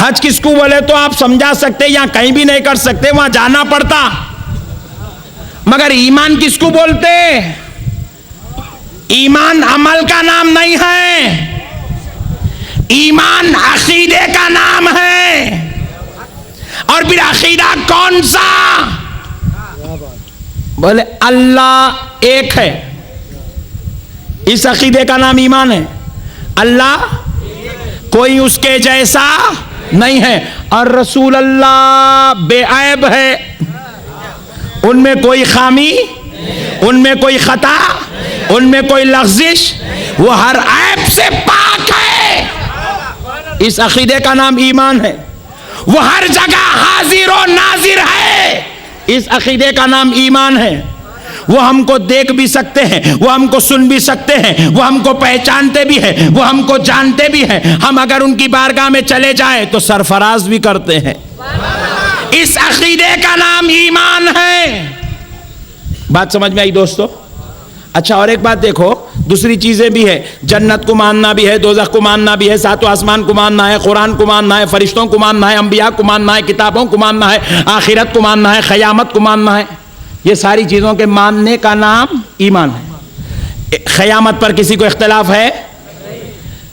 حج کس کو بولے تو آپ سمجھا سکتے یہاں کہیں بھی نہیں کر سکتے, وہاں جانا پڑتا. مگر ایمان کس کو بولتے؟ ایمان عمل کا نام نہیں ہے, ایمان عقیدے کا نام ہے. اور پھر عقیدہ کون سا؟ بولے اللہ ایک ہے, اس عقیدے کا نام ایمان ہے. اللہ کوئی اس کے جیسا نہیں ہے, اور رسول اللہ بے عیب ہے, ان میں کوئی خامی, ان میں کوئی خطا, ان میں کوئی لغزش, وہ ہر عیب سے پاک ہے. اس عقیدے کا نام ایمان ہے. وہ ہر جگہ حاضر و ناظر ہے, اس عقیدے کا نام ایمان ہے. وہ ہم کو دیکھ بھی سکتے ہیں, وہ ہم کو سن بھی سکتے ہیں, وہ ہم کو پہچانتے بھی ہیں, وہ ہم کو جانتے بھی ہیں. ہم اگر ان کی بارگاہ میں چلے جائیں تو سرفراز بھی کرتے ہیں. اس عقیدے کا نام ایمان ہے. بات سمجھ میں آئی دوستو؟ اچھا, اور ایک بات دیکھو, دوسری چیزیں بھی ہے. جنت کو ماننا بھی ہے, دوزخ کو ماننا بھی ہے, ساتوں آسمان کو ماننا ہے, قرآن کو ماننا ہے, فرشتوں کو ماننا ہے, انبیاء کو ماننا ہے, کتابوں کو ماننا ہے, آخرت کو ماننا ہے, قیامت کو ماننا ہے. یہ ساری چیزوں کے ماننے کا نام ایمان ہے. قیامت پر کسی کو اختلاف ہے؟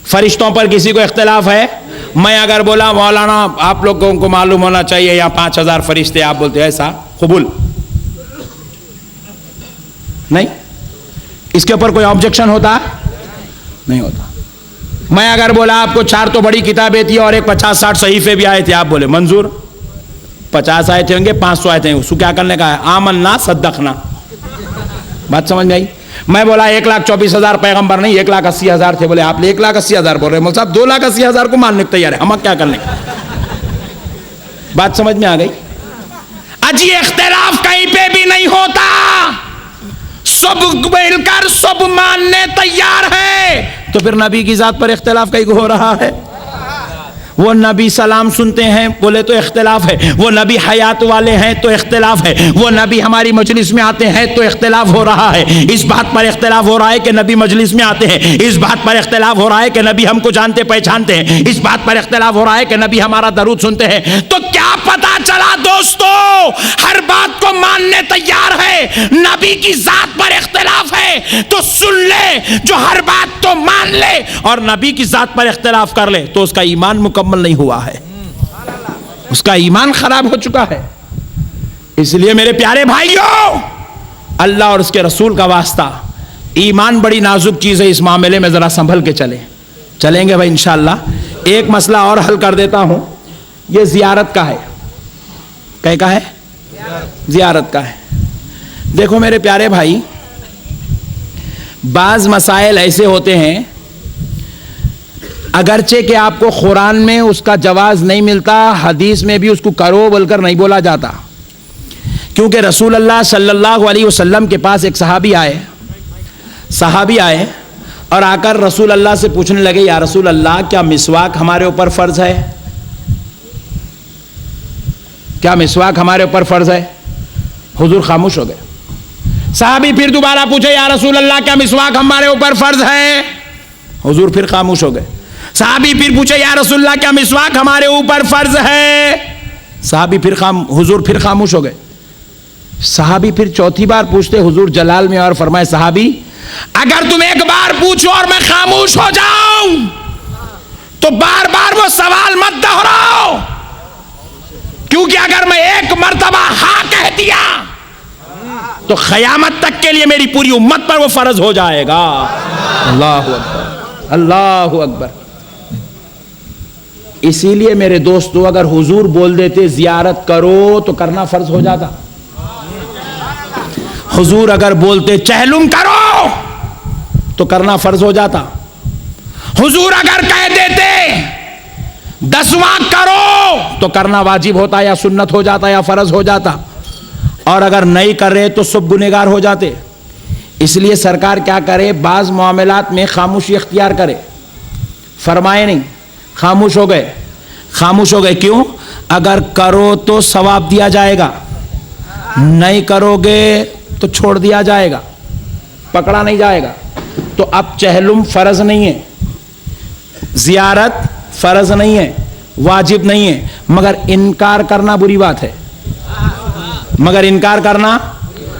فرشتوں پر کسی کو اختلاف ہے؟ میں اگر بولا مولانا آپ لوگوں کو معلوم ہونا چاہیے یہاں 5000 فرشتے, آپ بولتے ایسا قبول نہیں, اس کے اوپر کوئی آبجیکشن ہوتا نہیں ہوتا. میں اگر بولا آپ کو 4 تو بڑی کتابیں تھی اور ایک 50-60 صحیفے بھی آئے تھے, آپ بولے منظور. 50 آئے تھے ہوں گے, 500 آئے تھے, اس کو کیا کرنے کا ہے؟ آمنا صدقنا. بات سمجھ میں آئی؟ میں بولا 1,24,000 پیغمبر نہیں 1,80,000 تھے, بولے آپ 1,80,000 بول رہے ہیں, مول صاحب 2,80,000 کو ماننے کو تیار ہے, ہم کیا کرنے. بات سمجھ میں آ گئی؟ اجی اختلاف کہیں پہ بھی نہیں ہوتا, سب مل کر سب ماننے تیار ہے. تو پھر نبی کی ذات پر اختلاف کہیں ہو رہا ہے؟ وہ نبی سلام سنتے ہیں بولے تو اختلاف ہے, وہ نبی حیات والے ہیں تو اختلاف ہے, وہ نبی ہماری مجلس میں آتے ہیں تو اختلاف ہو رہا ہے. اس بات پر اختلاف ہو رہا ہے کہ نبی مجلس میں آتے ہیں, اس بات پر اختلاف ہو رہا ہے کہ نبی ہم کو جانتے پہچانتے ہیں, اس بات پر اختلاف ہو رہا ہے کہ نبی ہمارا درود سنتے ہیں. تو کیا پتا چلا دوستو, ہر بات کو ماننے تیار ہے. نبی کی ذات پر اختلاف ہے تو سن لے, جو ہر بات تو مان لے, اور نبی کی ذات پر اختلاف کر لے تو اس کا ایمان مکمل نہیں ہوا ہے, اس کا ایمان خراب ہو چکا ہے. اس لیے میرے پیارے بھائیوں, اللہ اور اس کے رسول کا واسطہ, ایمان بڑی نازک چیز ہے, اس معاملے میں ذرا سنبھل کے چلیں گے بھائی انشاءاللہ. ایک مسئلہ اور حل کر دیتا ہوں, یہ زیارت کا ہے. کہیں کا ہے؟ زیارت کا ہے. دیکھو میرے پیارے بھائی, بعض مسائل ایسے ہوتے ہیں اگرچہ کہ آپ کو قرآن میں اس کا جواز نہیں ملتا, حدیث میں بھی اس کو کرو بول کر نہیں بولا جاتا, کیونکہ رسول اللہ صلی اللہ علیہ وسلم کے پاس ایک صحابی آئے اور آ کر رسول اللہ سے پوچھنے لگے, یا رسول اللہ کیا مسواک ہمارے اوپر فرض ہے؟ کیا مسواک ہمارے اوپر فرض ہے؟ حضور خاموش ہو گئے. صحابی پھر دوبارہ پوچھے, یا رسول اللہ کیا مسواک ہمارے اوپر فرض ہے؟ حضور پھر خاموش ہو گئے. صحابی پھر پوچھے, یا رسول اللہ کیا مسواک ہمارے اوپر فرض ہے؟ صحابی حضور پھر خاموش ہو گئے. صحابی پھر چوتھی بار پوچھتے, حضور جلال میں اور فرمائے, صحابی اگر تم ایک بار پوچھو اور میں خاموش ہو جاؤں تو بار بار وہ سوال مت دہراؤ, کیونکہ اگر میں ایک مرتبہ ہاں کہہ دیا تو قیامت تک کے لیے میری پوری امت پر وہ فرض ہو جائے گا. اللہ اکبر, اللہ اکبر. اسی لیے میرے دوستو, اگر حضور بول دیتے زیارت کرو تو کرنا فرض ہو جاتا. حضور اگر بولتے چہلم کرو تو کرنا فرض ہو جاتا. حضور اگر کہہ دیتے 10واں کرو تو کرنا واجب ہوتا, یا سنت ہو جاتا, یا فرض ہو جاتا. اور اگر نہیں کر رہے تو سب گنہگار ہو جاتے. اس لیے سرکار کیا کرے, بعض معاملات میں خاموشی اختیار کرے, فرمائے نہیں, خاموش ہو گئے. کیوں؟ اگر کرو تو ثواب دیا جائے گا, نہیں کرو گے تو چھوڑ دیا جائے گا, پکڑا نہیں جائے گا. تو اب چہلم فرض نہیں ہے, زیارت فرض نہیں ہے, واجب نہیں ہے، مگر انکار کرنا بری بات ہے، مگر انکار کرنا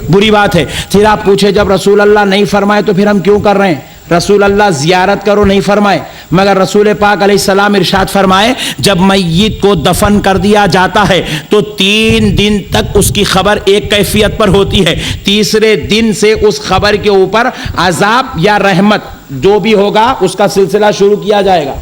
بری بات ہے۔ پھر آپ پوچھے جب رسول اللہ نہیں فرمائے تو پھر ہم کیوں کر رہے ہیں؟ رسول اللہ زیارت کرو نہیں فرمائے، مگر رسول پاک علیہ السلام ارشاد فرمائے جب میت کو دفن کر دیا جاتا ہے تو 3 دن تک اس کی خبر ایک کیفیت پر ہوتی ہے، تیسرے دن سے اس خبر کے اوپر عذاب یا رحمت جو بھی ہوگا اس کا سلسلہ شروع کیا جائے گا۔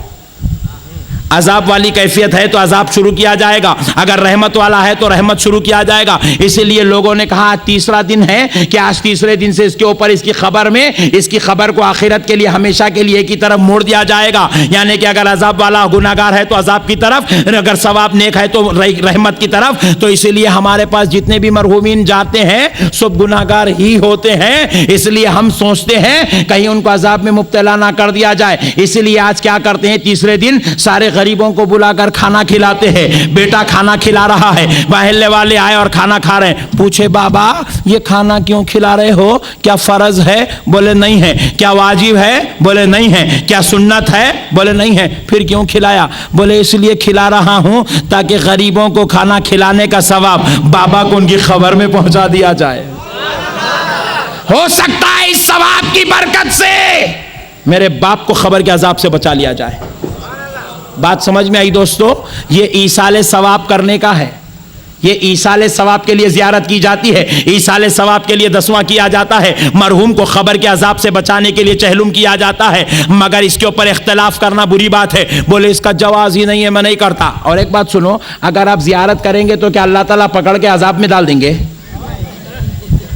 عذاب والی کیفیت ہے تو عذاب شروع کیا جائے گا، اگر رحمت والا ہے تو رحمت شروع کیا جائے گا۔ اسی لیے لوگوں نے کہا تیسرا دن ہے کہ آج تیسرے دن سے اس کے اوپر اس کی خبر میں اس کی خبر کو آخرت کے لیے ہمیشہ کے لیے کی طرف موڑ دیا جائے گا، یعنی کہ اگر عذاب والا گناہگار ہے تو عذاب کی طرف، اگر ثواب نیک ہے تو رحمت کی طرف۔ تو اسی لیے ہمارے پاس جتنے بھی مرحومین جاتے ہیں سب گناہگار ہی ہوتے ہیں، اس لیے ہم سوچتے ہیں کہیں ان کو عذاب میں مبتلا نہ کر دیا جائے، اسی لیے آج کیا کرتے ہیں تیسرے دن سارے غریبوں کو بلا کر کھانا کھلاتے ہیں، بیٹا کھانا کھلا رہا ہے، محلے والے آئے اور کھانا کھا رہے ہیں، پوچھے بابا یہ کھانا کیوں کھلا رہے ہو؟ کیا فرض ہے؟ بولے نہیں ہے۔ کیا واجب ہے؟ بولے نہیں ہے۔ کیا سنت ہے؟ بولے نہیں ہے۔ پھر کیوں کھلایا؟ بولے اس لیے کھلا رہا ہوں تاکہ غریبوں کو کھانا کھلانے کا ثواب بابا کو ان کی خبر میں پہنچا دیا جائے۔ ہو سکتا ہے اس ثواب کی برکت سے میرے باپ کو خبر کے عذاب سے بچا لیا جائے۔ بات سمجھ میں آئی دوستو؟ یہ ایصال ثواب کرنے کا ہے، یہ ایصال ثواب کے لیے زیارت کی جاتی ہے، ایصال ثواب کے لیے دسواں کیا جاتا ہے، مرحوم کو خبر کے عذاب سے بچانے کے لیے چہلم کیا جاتا ہے، مگر اس کے اوپر اختلاف کرنا بری بات ہے۔ بولے اس کا جواز ہی نہیں ہے، میں نہیں کرتا۔ اور ایک بات سنو، اگر آپ زیارت کریں گے تو کیا اللہ تعالیٰ پکڑ کے عذاب میں ڈال دیں گے؟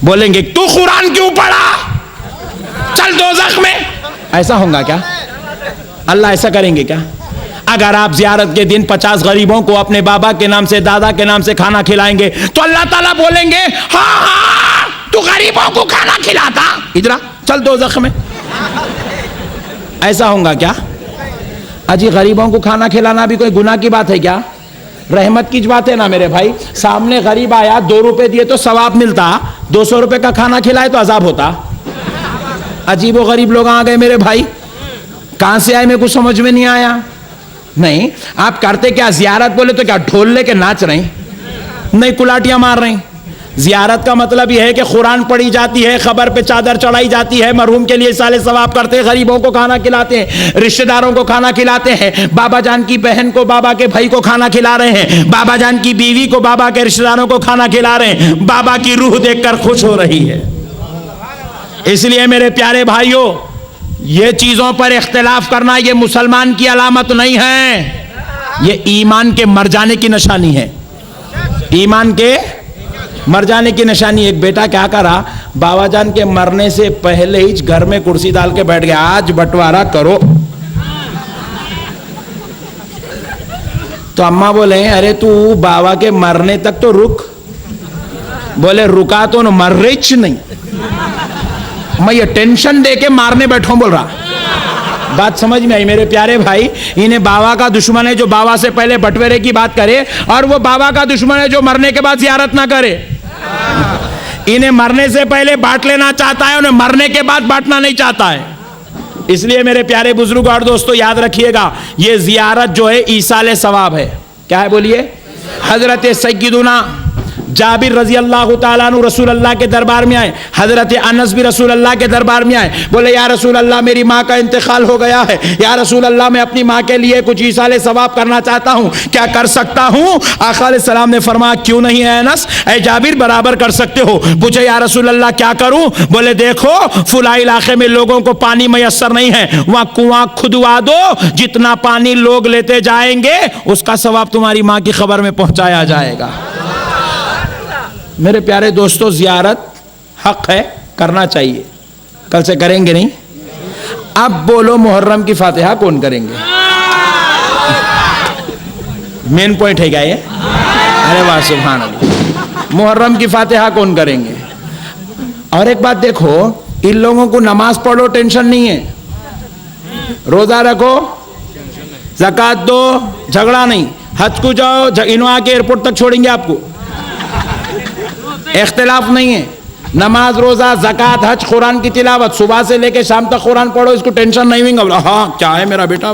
بولیں گے تو قرآن کیوں پڑھا، چل دوزخ میں؟ ایسا ہوگا کیا؟ اللہ ایسا کریں گے کیا؟ اگر آپ زیارت کے دن 50 غریبوں کو اپنے بابا کے نام سے دادا کے نام سے کھانا کھلائیں گے تو اللہ تعالیٰ بولیں گے ہاں ہاں تو غریبوں کو کھانا کھلاتا، ادھر چل دوزخ میں؟ ایسا ہوگا کیا؟ اجی غریبوں کو کھانا کھلانا بھی کوئی گناہ کی بات ہے کیا؟ رحمت کی بات ہے نا میرے بھائی۔ سامنے غریب آیا 2 روپے دیے تو ثواب ملتا، 200 روپے کا کھانا کھلائے تو عذاب ہوتا۔ عجیب و غریب لوگ آ گئے میرے بھائی، کہاں سے آئے میرے کو سمجھ میں نہیں آیا۔ نہیں آپ کرتے کیا؟ زیارت بولے تو کیا ڈھول لے کے ناچ رہے ہیں؟ نہیں کلاٹیاں مار رہے ہیں۔ زیارت کا مطلب یہ ہے کہ قرآن پڑھی جاتی ہے، خبر پہ چادر چڑھائی جاتی ہے، مرحوم کے لیے ایصال ثواب کرتے ہیں، غریبوں کو کھانا کھلاتے ہیں، رشتہ داروں کو کھانا کھلاتے ہیں، بابا جان کی بہن کو بابا کے بھائی کو کھانا کھلا رہے ہیں، بابا جان کی بیوی کو بابا کے رشتہ داروں کو کھانا کھلا رہے ہیں، بابا کی روح دیکھ کر خوش ہو رہی ہے۔ اس لیے میرے پیارے بھائیوں، یہ چیزوں پر اختلاف کرنا یہ مسلمان کی علامت نہیں ہے، یہ ایمان کے مر جانے کی نشانی ہے، ایمان کے مر جانے کی نشانی۔ ایک بیٹا کیا کرا، بابا جان کے مرنے سے پہلے ہی گھر میں کرسی ڈال کے بیٹھ گیا، آج بٹوارا کرو۔ تو اماں بولے ارے تو بابا کے مرنے تک تو رک، بولے رکا تو مر رچ نہیں، میں یہ ٹینشن دے کے مارنے بیٹھوں بول رہا۔ بات سمجھ میں آئی میرے پیارے بھائی؟ انہیں بابا کا دشمن ہے جو بابا سے پہلے بٹویرے کی بات کرے، اور وہ بابا کا دشمن ہے جو مرنے کے بعد زیارت نہ کرے۔ انہیں مرنے سے پہلے بانٹ لینا چاہتا ہے، انہیں مرنے کے بعد بانٹنا نہیں چاہتا ہے۔ اس لیے میرے پیارے بزرگ اور دوستو یاد رکھیے گا، یہ زیارت جو ہے ایصال ثواب ہے۔ کیا ہے بولیے؟ حضرت سیدنا جابر رضی اللہ تعالیٰ عنہ رسول اللہ کے دربار میں آئے، حضرت انس بھی رسول اللہ کے دربار میں آئے، بولے یا رسول اللہ میری ماں کا انتقال ہو گیا ہے، یا رسول اللہ میں اپنی ماں کے لیے کچھ ایصال ثواب کرنا چاہتا ہوں، کیا کر سکتا ہوں؟ آقا علیہ السلام نے فرمایا کیوں نہیں ہے انس، اے جابر برابر کر سکتے ہو۔ پوچھے یا رسول اللہ کیا کروں؟ بولے دیکھو فلاں علاقے میں لوگوں کو پانی میسر نہیں ہے، وہاں کنواں کھدوا دو، جتنا پانی لوگ لیتے جائیں گے اس کا ثواب تمہاری ماں کی خبر میں پہنچایا جائے گا۔ میرے پیارے دوستو زیارت حق ہے، کرنا چاہیے، کل سے کریں گے نہیں؟ اب بولو محرم کی فاتحہ کون کریں گے؟ مین پوائنٹ ہے کیا یہ؟ ارے واہ سبحان اللہ، محرم کی فاتحہ کون کریں گے؟ اور ایک بات دیکھو، ان لوگوں کو نماز پڑھو ٹینشن نہیں ہے، روزہ رکھو زکوٰۃ دو جھگڑا نہیں، حج کو جاؤ انہوں آ کے ایئرپورٹ تک چھوڑیں گے آپ کو، اختلاف نہیں ہے، نماز روزہ زکوٰۃ حج قرآن کی تلاوت صبح سے لے کے شام تک قرآن پڑھو، اس کو ٹینشن نہیں ہوگا۔ ہاں کیا ہے میرا بیٹا،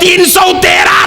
313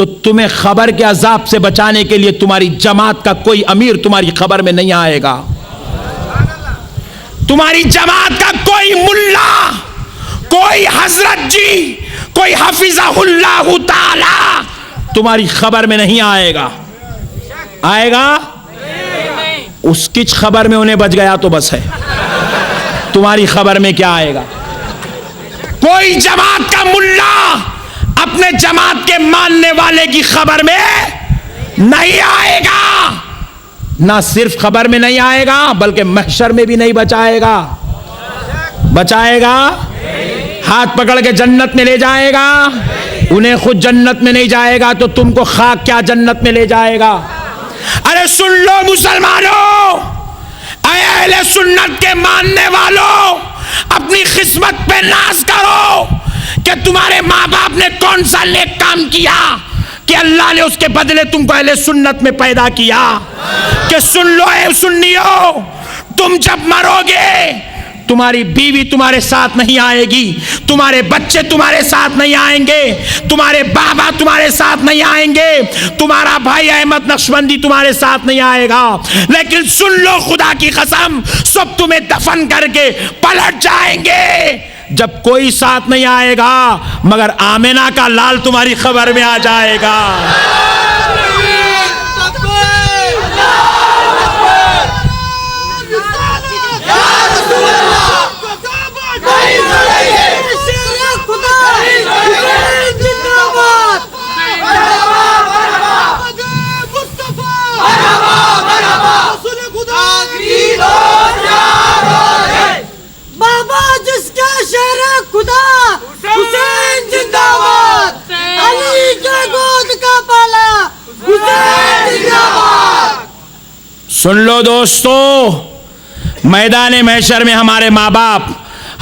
تو تمہیں خبر کے عذاب سے بچانے کے لیے تمہاری جماعت کا کوئی امیر تمہاری خبر میں نہیں آئے گا، تمہاری جماعت کا کوئی ملا، کوئی حضرت جی، کوئی حفظہ اللہ تعالی تمہاری خبر میں نہیں آئے گا۔ آئے گا؟ اس کی خبر میں انہیں بچ گیا تو بس ہے، تمہاری خبر میں کیا آئے گا؟ کوئی جماعت کا ملا اپنے جماعت کے ماننے والے کی خبر میں نہیں آئے گا، نہ صرف خبر میں نہیں آئے گا بلکہ محشر میں بھی نہیں بچائے گا۔ بچائے گا؟ ہاتھ پکڑ کے جنت میں لے جائے گا؟ انہیں خود جنت میں نہیں جائے گا تو تم کو خاک کیا جنت میں لے جائے گا؟ ارے سن لو مسلمانوں، اے اہل سنت کے ماننے والوں، اپنی قسمت پہ ناز کرو کہ تمہارے ماں باپ نے کون سا نیک کام کیا کہ اللہ نے اس کے بدلے تم کو اہل سنت میں پیدا کیا۔ کہ سن لو اے سنیو، تم جب مرو گے تمہاری بیوی تمہارے ساتھ نہیں آئے گی، تمہارے بچے تمہارے ساتھ نہیں آئیں گے، تمہارے بابا تمہارے ساتھ نہیں آئیں گے، تمہارا بھائی احمد نقشبندی تمہارے ساتھ نہیں آئے گا، لیکن سن لو خدا کی قسم، سب تمہیں دفن کر کے پلٹ جائیں گے۔ جب کوئی ساتھ نہیں آئے گا مگر آمنہ کا لال تمہاری خبر میں آ جائے گا۔ سن لو دوستو، میدان محشر میں ہمارے ماں باپ،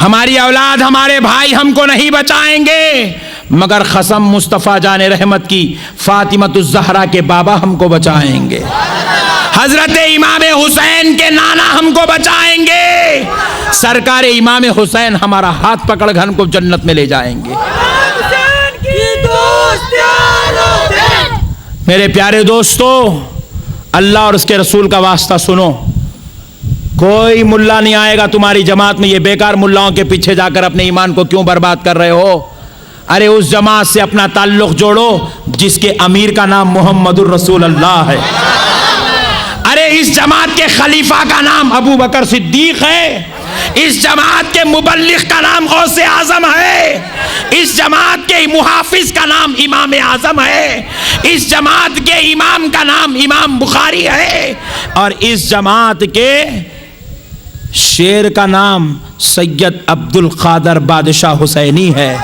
ہماری اولاد، ہمارے بھائی ہم کو نہیں بچائیں گے مگر قسم مصطفیٰ جان رحمت کی فاطمۃ الزہرا کے بابا ہم کو بچائیں گے، حضرت امام حسین کے نانا ہم کو بچائیں گے، سرکار امام حسین ہمارا ہاتھ پکڑ کر ہم کو جنت میں لے جائیں گے۔ میرے پیارے دوستو، اللہ اور اس کے رسول کا واسطہ سنو، کوئی ملا نہیں آئے گا تمہاری جماعت میں۔ یہ بیکار ملاؤں کے پیچھے جا کر اپنے ایمان کو کیوں برباد کر رہے ہو؟ ارے اس جماعت سے اپنا تعلق جوڑو جس کے امیر کا نام محمد الرسول اللہ ہے۔ ارے اس جماعت کے خلیفہ کا نام ابو بکر صدیق ہے، اس جماعت کے مبلغ کا نام غوث اعظم ہے، اس جماعت کے محافظ کا نام امام اعظم ہے، اس جماعت کے امام کا نام امام بخاری ہے، اور اس جماعت کے شیر کا نام سید عبد القادر بادشاہ حسینی ہے۔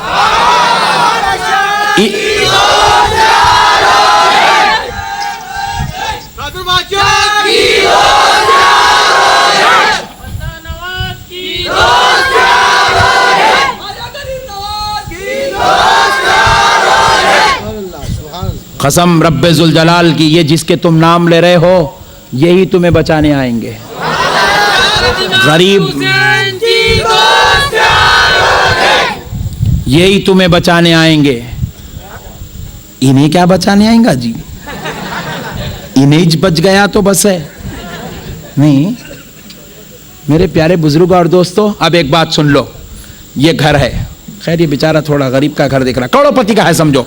قسم رب ذوالجلال کی، یہ جس کے تم نام لے رہے ہو یہی تمہیں بچانے آئیں گے۔ غریب یہی تمہیں بچانے آئیں گے، انہیں کیا بچانے آئیں گا جی؟ انہیں بچ گیا تو بس ہے نہیں۔ میرے پیارے بزرگ اور دوستو، اب ایک بات سن لو، یہ گھر ہے، خیر یہ بیچارہ تھوڑا غریب کا گھر دکھ رہا، کروڑ پتی کا ہے سمجھو،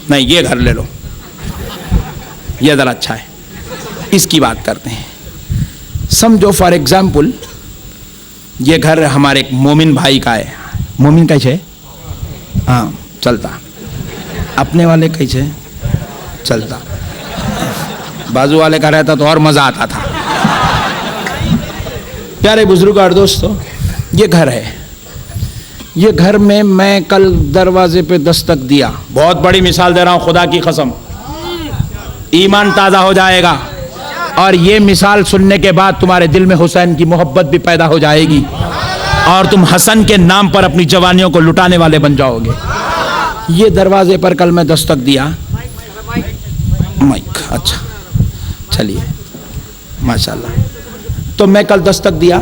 نہیں یہ گھر لے لو، یہ ذرا اچھا ہے، اس کی بات کرتے ہیں۔ سمجھو فار ایگزامپل یہ گھر ہمارے ایک مومن بھائی کا ہے، مومن کیسے؟ ہاں چلتا، اپنے والے کیسے؟ چلتا، بازو والے کا رہتا تو اور مزہ آتا تھا۔ پیارے بزرگ اور دوستو، یہ گھر ہے، یہ گھر میں میں کل دروازے پہ دستک دیا، بہت بڑی مثال دے رہا ہوں خدا کی قسم، ایمان تازہ ہو جائے گا، اور یہ مثال سننے کے بعد تمہارے دل میں حسین کی محبت بھی پیدا ہو جائے گی، اور تم حسن کے نام پر اپنی جوانیوں کو لٹانے والے بن جاؤ گے۔ یہ دروازے پر کل میں دستک دیا، مائک اچھا چلیے ماشاءاللہ، تو میں کل دستک دیا،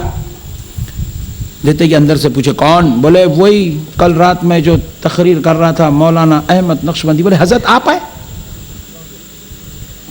دیتے کہ اندر سے پوچھے کون؟ بولے وہی کل رات میں جو تقریر کر رہا تھا مولانا احمد نقشبندی۔ بولے حضرت آپ آئے؟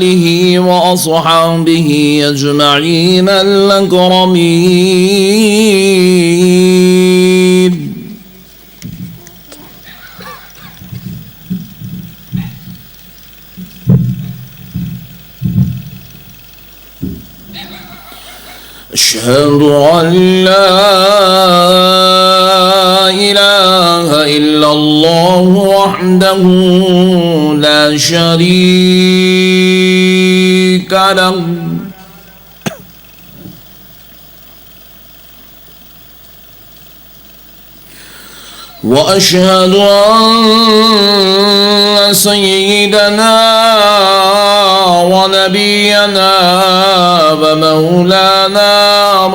آله وأصحابه أجمعين الأكرمين. أشهد أن لا إله إلا الله وحده لا شريك له وأشهد أن سيدنا ونبينا ومولانا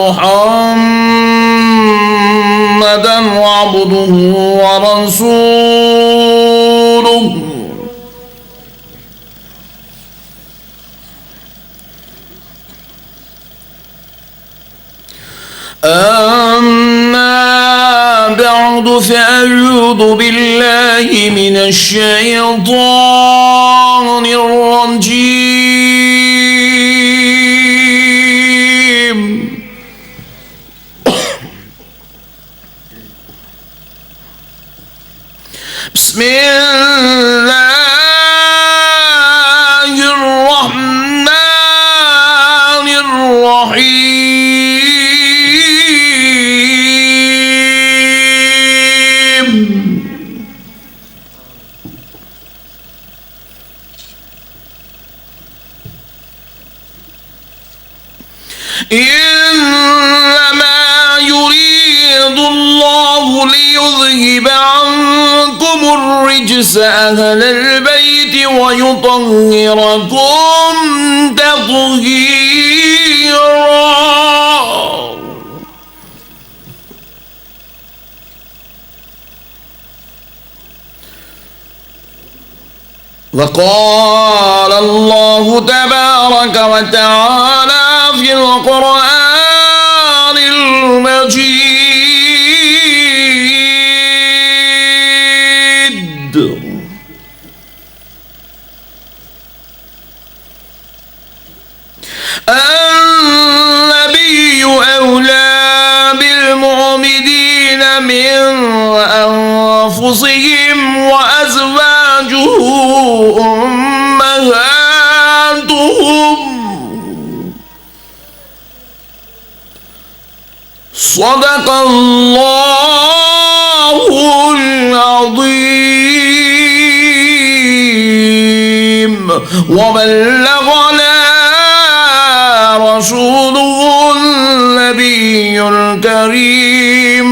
محمدا عبده ورسوله أما بعد فأعوذ بالله من الشيطان الرجيم. بسم الله الرحمن الرحيم. إنما يريد الله ليذهب عنكم الرجس أهل البيت ويطهركم تطهيرا. وقال الله تبارك وتعالى في القرآن المجيد: النبي أولى بالمؤمنين من أنفسهم وأزواجه أمهاتهم. صدق الله العظيم وبلغنا رسوله النبي الكريم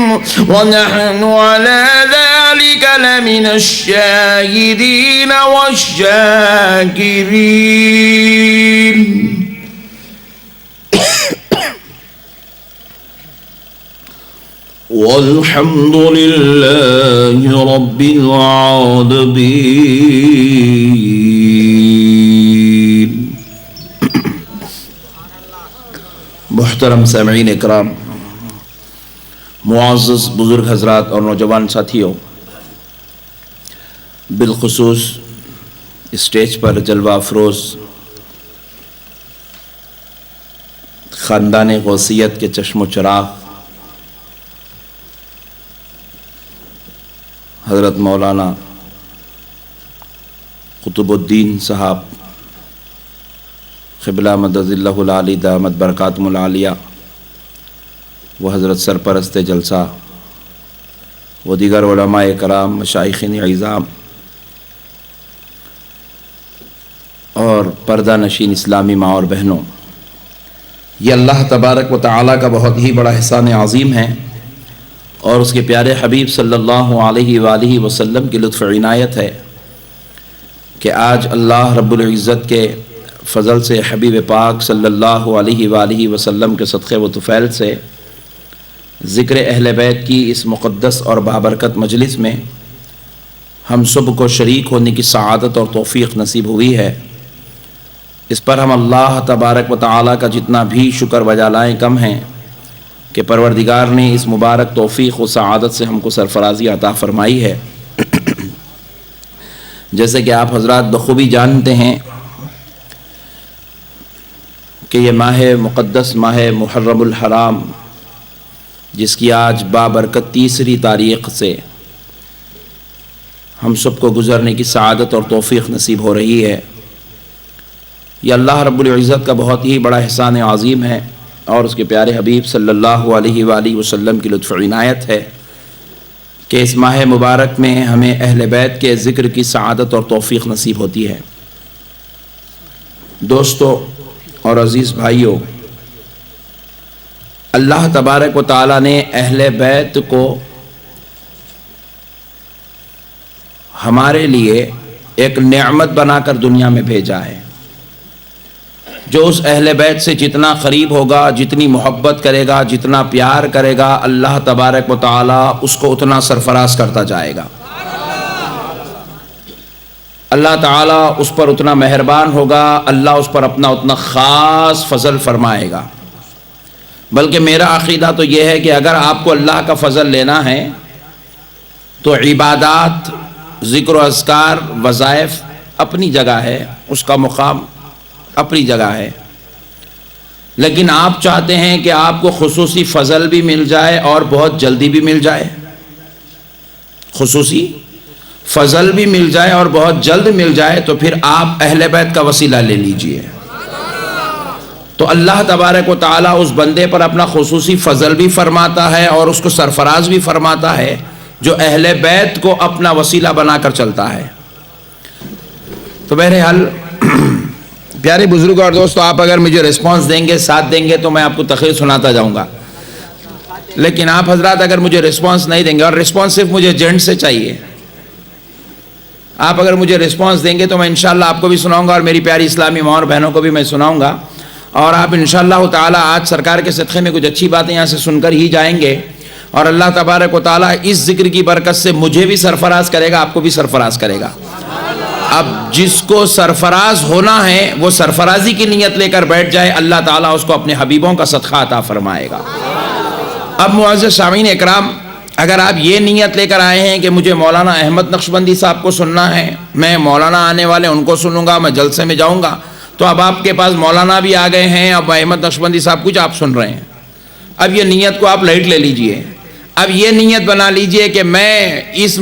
ونحن على ذلك لمن الشاهدين والشاكرين. والحمد لله رب العالمين. محترم سامعین اکرام، معزز بزرگ حضرات اور نوجوان ساتھیوں، بالخصوص اسٹیج پر جلوہ افروز خاندان غوثیت کے چشم و چراغ حضرت مولانا قطب الدین صاحب قبلہ مدد اللہ العالی دامت برکاتہم العالیہ و حضرت سرپرست جلسہ و دیگر علماء کرام، مشائخین عظام اور پردہ نشین اسلامی ماں اور بہنوں، یہ اللہ تبارک و تعالیٰ کا بہت ہی بڑا احسان عظیم ہے اور اس کے پیارے حبیب صلی اللہ علیہ وآلہ وسلم کی لطف عنایت ہے کہ آج اللہ رب العزت کے فضل سے حبیب پاک صلی اللہ علیہ وآلہ وسلم کے صدقے و طفیل سے ذکر اہل بیت کی اس مقدس اور بابرکت مجلس میں ہم سب کو شریک ہونے کی سعادت اور توفیق نصیب ہوئی ہے۔ اس پر ہم اللہ تبارک و تعالیٰ کا جتنا بھی شکر بجا لائیں کم ہیں کہ پروردگار نے اس مبارک توفیق و سعادت سے ہم کو سرفرازی عطا فرمائی ہے۔ جیسے کہ آپ حضرات بخوبی جانتے ہیں کہ یہ ماہ مقدس ماہ محرم الحرام، جس کی آج بابرکت تیسری تاریخ سے ہم سب کو گزرنے کی سعادت اور توفیق نصیب ہو رہی ہے، یہ اللہ رب العزت کا بہت ہی بڑا احسان عظیم ہے، اور اس کے پیارے حبیب صلی اللہ علیہ وآلہ وسلم کی لطف عنایت ہے کہ اس ماہ مبارک میں ہمیں اہل بیت کے ذکر کی سعادت اور توفیق نصیب ہوتی ہے۔ دوستو اور عزیز بھائیوں، اللہ تبارک و تعالیٰ نے اہل بیت کو ہمارے لیے ایک نعمت بنا کر دنیا میں بھیجا ہے۔ جو اس اہل بیت سے جتنا قریب ہوگا، جتنی محبت کرے گا، جتنا پیار کرے گا، اللہ تبارک و تعالیٰ اس کو اتنا سرفراز کرتا جائے گا۔ اللہ تعالیٰ اس پر اتنا مہربان ہوگا، اللہ اس پر اپنا اتنا خاص فضل فرمائے گا۔ بلکہ میرا عقیدہ تو یہ ہے کہ اگر آپ کو اللہ کا فضل لینا ہے تو عبادات، ذکر و اذکار، وظائف اپنی جگہ ہے، اس کا مقام اپنی جگہ ہے، لیکن آپ چاہتے ہیں کہ آپ کو خصوصی فضل بھی مل جائے اور بہت جلدی بھی مل جائے، خصوصی فضل بھی مل جائے اور بہت جلد مل جائے، تو پھر آپ اہل بیت کا وسیلہ لے لیجئے۔ تو اللہ تبارک و تعالیٰ اس بندے پر اپنا خصوصی فضل بھی فرماتا ہے اور اس کو سرفراز بھی فرماتا ہے جو اہل بیت کو اپنا وسیلہ بنا کر چلتا ہے۔ تو بہرحال پیارے بزرگ اور دوستو، آپ اگر مجھے ریسپانس دیں گے، ساتھ دیں گے، تو میں آپ کو تقریر سناتا جاؤں گا، لیکن آپ حضرات اگر مجھے ریسپانس نہیں دیں گے، اور ریسپانس صرف مجھے جینٹ سے چاہیے، آپ اگر مجھے ریسپانس دیں گے تو میں انشاءاللہ آپ کو بھی سناؤں گا اور میری پیاری اسلامی ماں اور بہنوں کو بھی میں سناؤں گا، اور آپ انشاءاللہ تعالی آج سرکار کے صدقے میں کچھ اچھی باتیں یہاں سے سن کر ہی جائیں گے، اور اللہ تبارک و تعالیٰ اس ذکر کی برکت سے مجھے بھی سرفراز کرے گا، آپ کو بھی سرفراز کرے گا۔ اب جس کو سرفراز ہونا ہے وہ سرفرازی کی نیت لے کر بیٹھ جائے، اللہ تعالیٰ اس کو اپنے حبیبوں کا صدقہ عطا فرمائے گا۔ اب معزز سامعین اکرام، اگر آپ یہ نیت لے کر آئے ہیں کہ مجھے مولانا احمد نقشبندی صاحب کو سننا ہے، میں مولانا آنے والے ان کو سنوں گا، میں جلسے میں جاؤں گا، تو اب آپ کے پاس مولانا بھی آ گئے ہیں، اب احمد نقشبندی صاحب کچھ آپ سن رہے ہیں، اب یہ نیت کو آپ لائٹ لے لیجئے۔ اب یہ نیت بنا لیجئے کہ میں اس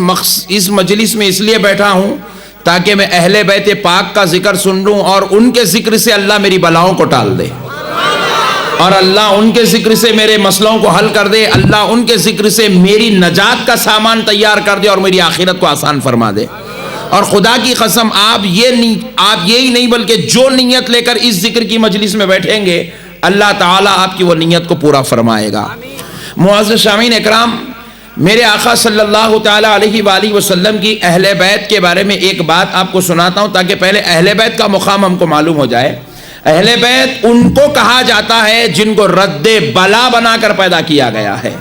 مجلس میں اس لیے بیٹھا ہوں تاکہ میں اہل بیت پاک کا ذکر سن لوں، اور ان کے ذکر سے اللہ میری بلاؤں کو ٹال دے، اور اللہ ان کے ذکر سے میرے مسئلوں کو حل کر دے، اللہ ان کے ذکر سے میری نجات کا سامان تیار کر دے اور میری آخرت کو آسان فرما دے۔ اور خدا کی قسم آپ یہی نہیں بلکہ جو نیت لے کر اس ذکر کی مجلس میں بیٹھیں گے، اللہ تعالیٰ آپ کی وہ نیت کو پورا فرمائے گا۔ معزز سامعین اکرام، میرے آقا صلی اللہ تعالیٰ علیہ وآلہ وسلم کی اہل بیت کے بارے میں ایک بات آپ کو سناتا ہوں تاکہ پہلے اہل بیت کا مقام ہم کو معلوم ہو جائے۔ اہل بیت ان کو کہا جاتا ہے جن کو رد بلا بنا کر پیدا کیا گیا ہے،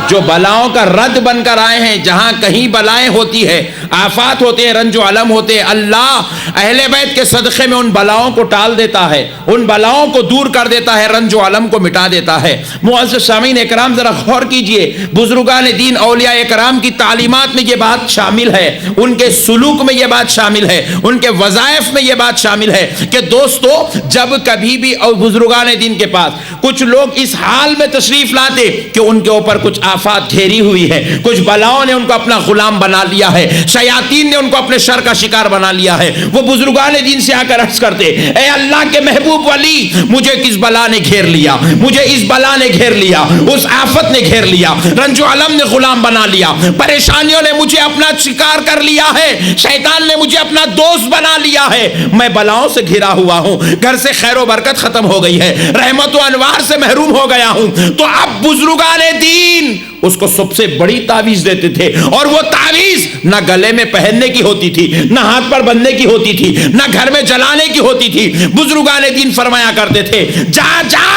جو بلاؤں کا رد بن کر آئے ہیں۔ جہاں کہیں بلائیں ہوتی ہے، آفات ہوتے ہیں، رنج و علم ہوتے ہیں، اللہ اہل بیت کے صدقے میں ان بلاؤں کو ٹال دیتا ہے، ان بلاؤں کو دور کر دیتا ہے، رنج و علم کو مٹا دیتا ہے۔ معزز سامعین اکرام، ذرا غور کیجئے، بزرگان دین اولیاء اکرام کی تعلیمات میں یہ بات شامل ہے، ان کے سلوک میں یہ بات شامل ہے، ان کے وظائف میں یہ بات شامل ہے کہ دوستو، جب کبھی بھی بزرگان دین کے پاس کچھ لوگ اس حال میں تشریف لاتے کہ ان کے اوپر کچھ آفات گھیری ہوئی ہے، کچھ بلاؤں نے ان کو اپنا غلام بنا لیا ہے، شیاطین نے ان کو اپنے شر کا شکار بنا لیا ہے، وہ بزرگان دین سے آ کر عرض کرتے، اے اللہ کے محبوب ولی، مجھے کس بلا نے گھیر لیا، مجھے اس بلا نے گھیر لیا، اس آفت نے گھیر لیا، رنج و علم نے غلام بنا لیا، پریشانیوں نے مجھے اپنا شکار کر لیا ہے، شیطان نے مجھے اپنا دوست بنا لیا ہے، میں بلاؤں سے گھرا ہوا ہوں، گھر سے خیر و برکت ختم ہو گئی ہے، رحمت و انوار سے محروم ہو گیا ہوں۔ تو اب بزرگان دین اس کو سب سے بڑی تعویذ دیتے تھے، اور وہ تعویذ نہ گلے میں پہننے کی ہوتی تھی، نہ ہاتھ پر بندھنے کی ہوتی تھی، نہ گھر میں جلانے کی ہوتی تھی۔ بزرگان دین فرمایا کرتے تھے، جا جا